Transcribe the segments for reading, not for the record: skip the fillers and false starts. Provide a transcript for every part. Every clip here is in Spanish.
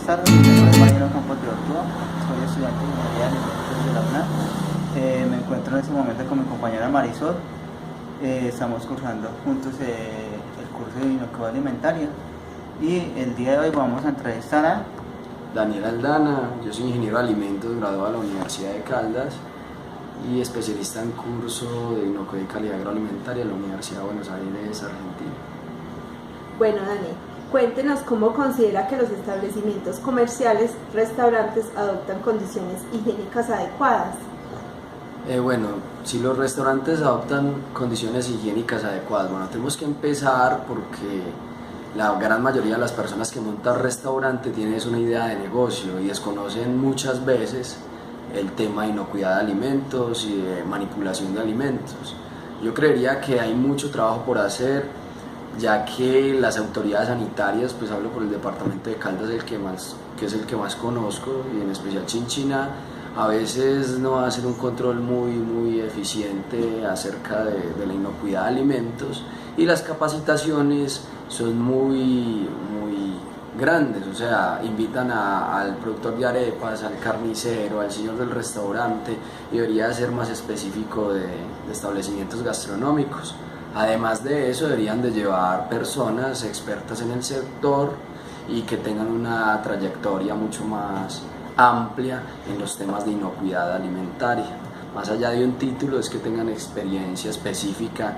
tardes, mi nombre es Mariano Campos de Ortúa, soy estudiante de Ingeniería de Alimentos de la UNAM. Me encuentro en este momento con mi compañera Marisol. Estamos cursando juntos el curso de inocuidad alimentaria y el día de hoy vamos a entrevistar a Daniel Aldana. Yo soy ingeniero de alimentos graduado de la Universidad de Caldas y especialista en curso de inocuidad y calidad agroalimentaria en la Universidad de Buenos Aires, Argentina. Bueno, Dani, cuéntenos cómo considera que los establecimientos comerciales, restaurantes adoptan condiciones higiénicas adecuadas. Si los restaurantes adoptan condiciones higiénicas adecuadas, tenemos que empezar porque la gran mayoría de las personas que montan restaurante tienen una idea de negocio y desconocen muchas veces el tema de inocuidad de alimentos y de manipulación de alimentos. Yo creería que hay mucho trabajo por hacer, ya que las autoridades sanitarias, pues hablo por el departamento de Caldas, que es el que más conozco, y en especial Chinchiná, a veces no hacen un control muy eficiente acerca de la inocuidad de alimentos, y las capacitaciones son muy grandes, o sea, invitan al productor de arepas, al carnicero, al señor del restaurante, y debería ser más específico de establecimientos gastronómicos. Además de eso, deberían de llevar personas expertas en el sector y que tengan una trayectoria mucho más amplia en los temas de inocuidad alimentaria. Más allá de un título, es que tengan experiencia específica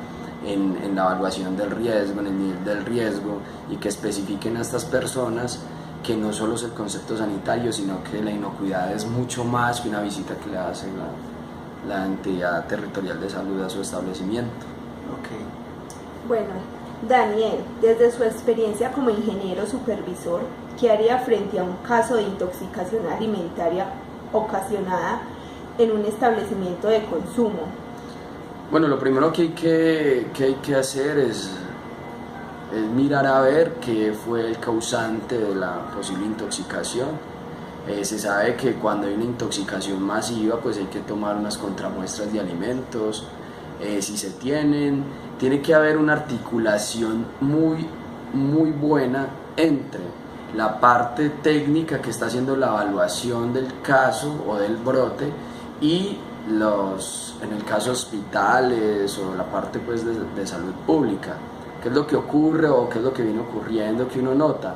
en la evaluación del riesgo, en el nivel del riesgo, y que especifiquen a estas personas que no solo es el concepto sanitario, sino que la inocuidad es mucho más que una visita que le hace la entidad territorial de salud a su establecimiento. Okay. Bueno, Daniel, desde su experiencia como ingeniero supervisor, ¿qué haría frente a un caso de intoxicación alimentaria ocasionada en un establecimiento de consumo? Bueno, lo primero que hay que hacer es mirar a ver qué fue el causante de la posible intoxicación. Se sabe que cuando hay una intoxicación masiva, pues hay que tomar unas contramuestras de alimentos. Si se tiene que haber una articulación muy buena entre la parte técnica que está haciendo la evaluación del caso o del brote y en el caso hospitales o la parte pues de salud pública. ¿Qué es lo que ocurre o qué es lo que viene ocurriendo que uno nota?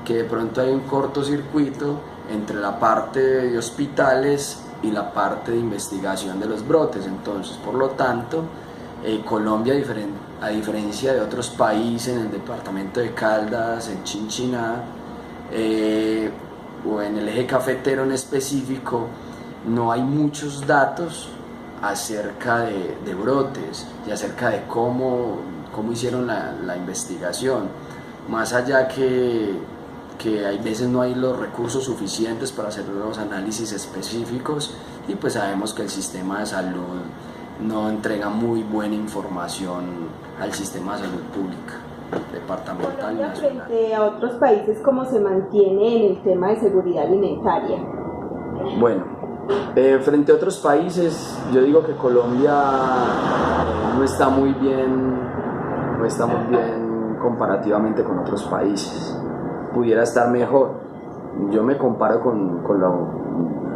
Que de pronto hay un cortocircuito entre la parte de hospitales y la parte de investigación de los brotes. Entonces, por lo tanto, Colombia, a diferencia de otros países, en el departamento de Caldas, en Chinchiná, o en el eje cafetero en específico, no hay muchos datos acerca de brotes y acerca de cómo hicieron la investigación, más allá que hay veces no hay los recursos suficientes para hacer los análisis específicos, y pues sabemos que el sistema de salud no entrega muy buena información al sistema de salud pública departamental y nacional. Frente a otros países, ¿cómo se mantiene en el tema de seguridad alimentaria? Frente a otros países, yo digo que Colombia no está muy bien comparativamente con otros países. Pudiera estar mejor. Yo me comparo con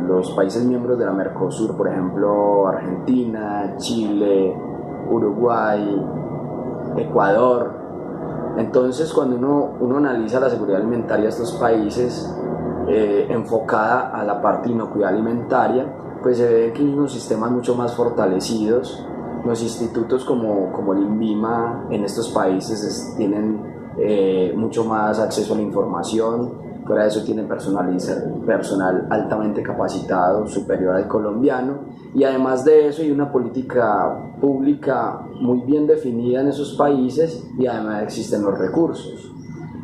los países miembros de la Mercosur, por ejemplo, Argentina, Chile, Uruguay, Ecuador. Entonces, cuando uno analiza la seguridad alimentaria de estos países, enfocada a la parte de inocuidad alimentaria, pues se ve que hay unos sistemas mucho más fortalecidos. Los institutos como el INVIMA en estos países tienen mucho más acceso a la información. Fuera de eso tienen personal altamente capacitado, superior al colombiano, y además de eso hay una política pública muy bien definida en esos países, y además existen los recursos.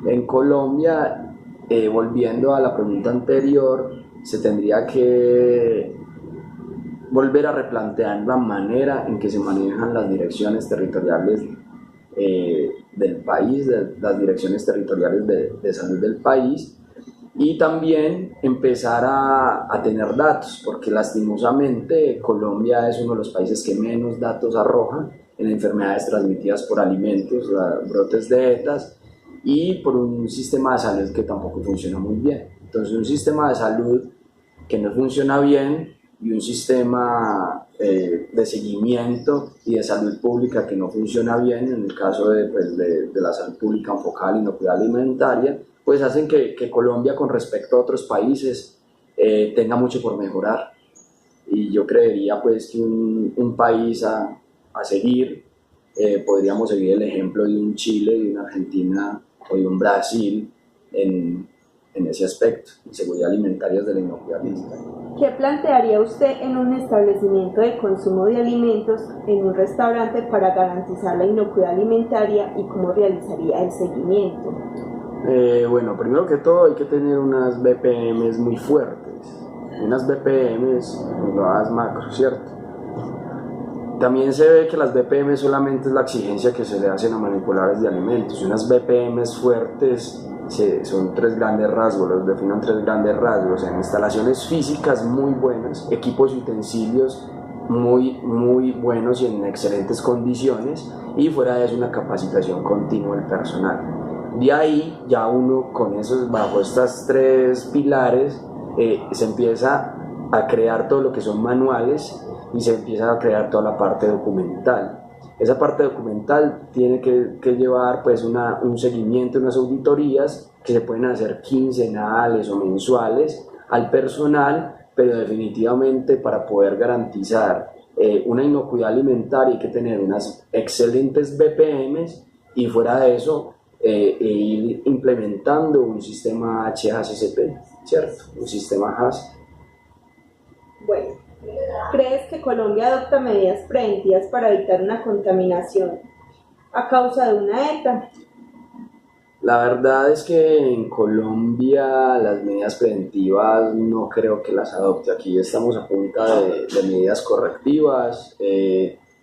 En Colombia, volviendo a la pregunta anterior, se tendría que volver a replantear la manera en que se manejan las direcciones territoriales del país, las direcciones territoriales de salud del país, y también empezar a tener datos, porque lastimosamente Colombia es uno de los países que menos datos arroja en enfermedades transmitidas por alimentos, brotes de ETAs, y por un sistema de salud que tampoco funciona muy bien. Entonces un sistema de salud que no funciona bien y un sistema de seguimiento y de salud pública que no funciona bien, en el caso de la salud pública enfocada a la inocuidad alimentaria, pues hacen que Colombia con respecto a otros países tenga mucho por mejorar. Y yo creería pues que un país a seguir, podríamos seguir el ejemplo de un Chile, de una Argentina o de un Brasil en ese aspecto, en seguridad alimentaria de la inocuidad alimentaria. ¿Qué plantearía usted en un establecimiento de consumo de alimentos, en un restaurante, para garantizar la inocuidad alimentaria y cómo realizaría el seguimiento? Bueno, primero que todo hay que tener unas BPMs muy fuertes, unas BPMs elevadas macro, ¿cierto? También se ve que las BPM solamente es la exigencia que se le hacen a manipuladores de alimentos. Unas BPMs fuertes son tres grandes rasgos, los definen tres grandes rasgos: en instalaciones físicas muy buenas, equipos y utensilios muy buenos y en excelentes condiciones, y fuera de eso una capacitación continua del personal. De ahí ya uno con esos, bajo estas tres pilares, se empieza a crear todo lo que son manuales y se empieza a crear toda la parte documental. Esa parte documental tiene que llevar pues un seguimiento, unas auditorías que se pueden hacer quincenales o mensuales al personal, pero definitivamente para poder garantizar una inocuidad alimentaria hay que tener unas excelentes BPMs, y fuera de eso ir implementando un sistema HACCP, ¿cierto? Un sistema HACCP. Bueno, ¿crees que Colombia adopta medidas preventivas para evitar una contaminación a causa de una ETA? La verdad es que en Colombia las medidas preventivas no creo que las adopte. Aquí estamos a punta de medidas correctivas.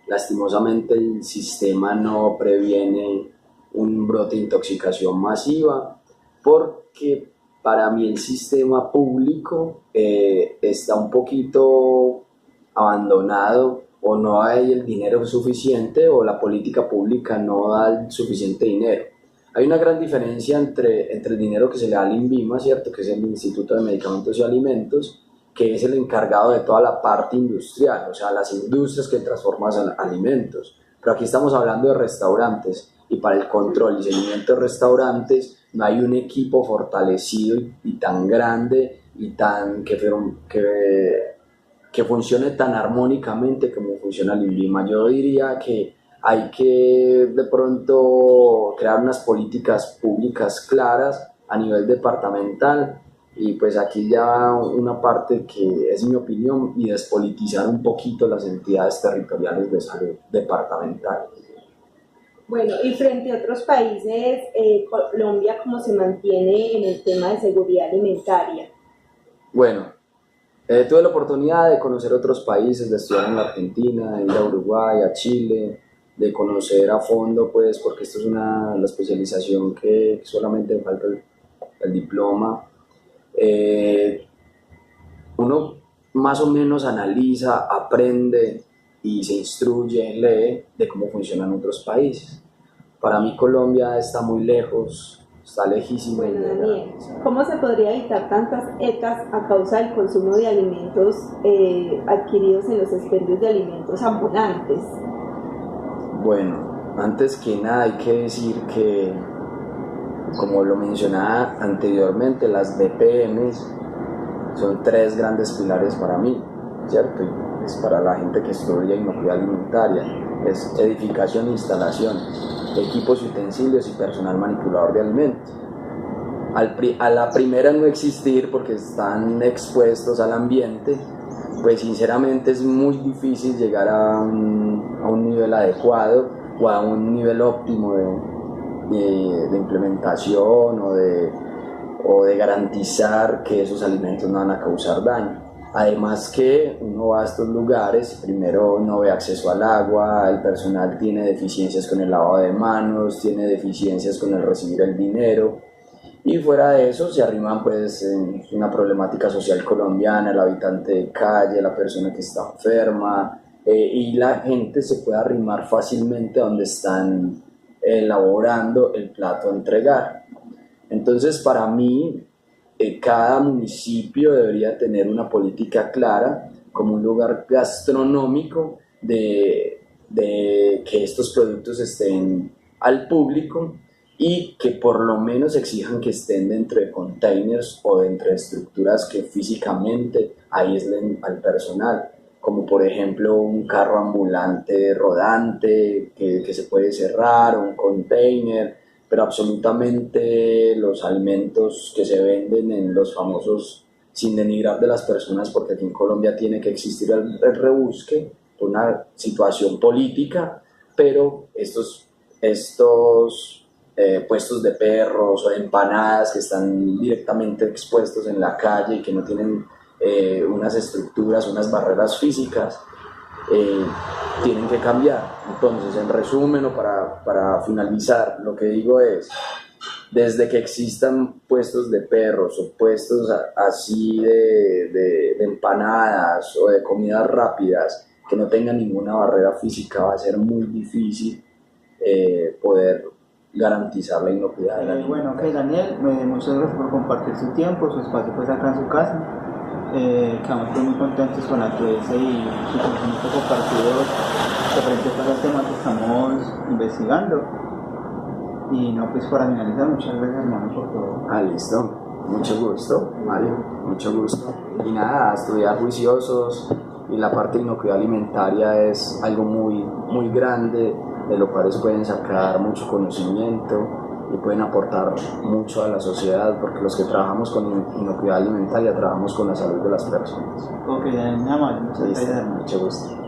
Lastimosamente el sistema no previene un brote de intoxicación masiva, porque para mí el sistema público está un poquito abandonado, o no hay el dinero suficiente, o la política pública no da el suficiente dinero. Hay una gran diferencia entre el dinero que se le da al INVIMA, ¿cierto?, que es el Instituto de Medicamentos y Alimentos, que es el encargado de toda la parte industrial, o sea, las industrias que transforman alimentos. Pero aquí estamos hablando de restaurantes, y para el control y seguimiento de restaurantes no hay un equipo fortalecido y tan grande y que funcione tan armónicamente como funciona el INVIMA. Yo diría que hay que de pronto crear unas políticas públicas claras a nivel departamental, y pues aquí ya una parte que es mi opinión, y despolitizar un poquito las entidades territoriales de salud departamentales. Bueno, y frente a otros países, Colombia, ¿cómo se mantiene en el tema de seguridad alimentaria? Bueno, tuve la oportunidad de conocer otros países, de estudiar en la Argentina, de ir a Uruguay, a Chile, de conocer a fondo, pues, porque esto es la especialización que solamente falta el diploma. Uno más o menos analiza, aprende y se instruye, lee de cómo funcionan otros países. Para mí Colombia está muy lejos, está lejísimo. Bueno, Daniel, ¿cómo se podría evitar tantas ETAs a causa del consumo de alimentos adquiridos en los expendios de alimentos ambulantes? Bueno, antes que nada hay que decir que, como lo mencionaba anteriormente, las BPMs son tres grandes pilares para mí, ¿cierto? Y es para la gente que estudia inocuidad alimentaria: es edificación e instalación, equipos y utensilios y personal manipulador de alimentos. A la primera no existir, porque están expuestos al ambiente, pues sinceramente es muy difícil llegar a un nivel adecuado o a un nivel óptimo de implementación o de garantizar que esos alimentos no van a causar daño. Además que uno va a estos lugares, primero no ve acceso al agua, el personal tiene deficiencias con el lavado de manos, tiene deficiencias con el recibir el dinero, y fuera de eso se arriman pues en una problemática social colombiana: el habitante de calle, la persona que está enferma, y la gente se puede arrimar fácilmente a donde están elaborando el plato a entregar. Entonces para mí cada municipio debería tener una política clara como un lugar gastronómico de que estos productos estén al público y que por lo menos exijan que estén dentro de containers o dentro de estructuras que físicamente aíslen al personal, como por ejemplo un carro ambulante rodante que se puede cerrar, o un container, pero absolutamente los alimentos que se venden en los famosos, sin denigrar de las personas, porque aquí en Colombia tiene que existir el rebusque por una situación política, pero estos puestos de perros o de empanadas que están directamente expuestos en la calle y que no tienen unas estructuras, unas barreras físicas, tienen que cambiar. Entonces, en resumen o para finalizar, lo que digo es, desde que existan puestos de perros o puestos así de empanadas o de comidas rápidas que no tengan ninguna barrera física, va a ser muy difícil poder garantizar la inocuidad de la alimentación. Bueno, ok, Daniel, muchas gracias por compartir su tiempo, su espacio pues acá en su casa. Quedamos pues muy contentos con la entrevista y su conocimiento compartido referente pues al tema que estamos investigando. Y no, pues para finalizar, muchas gracias, hermano, por todo. Listo. Mucho gusto, Mario. Mucho gusto. Y nada, estudiar juiciosos, y la parte de inocuidad alimentaria es algo muy, muy grande, de lo cual pueden sacar mucho conocimiento y pueden aportar mucho a la sociedad, porque los que trabajamos con inocuidad alimentaria trabajamos con la salud de las personas. Ok, nada más, muchas gracias. Mucho gusto.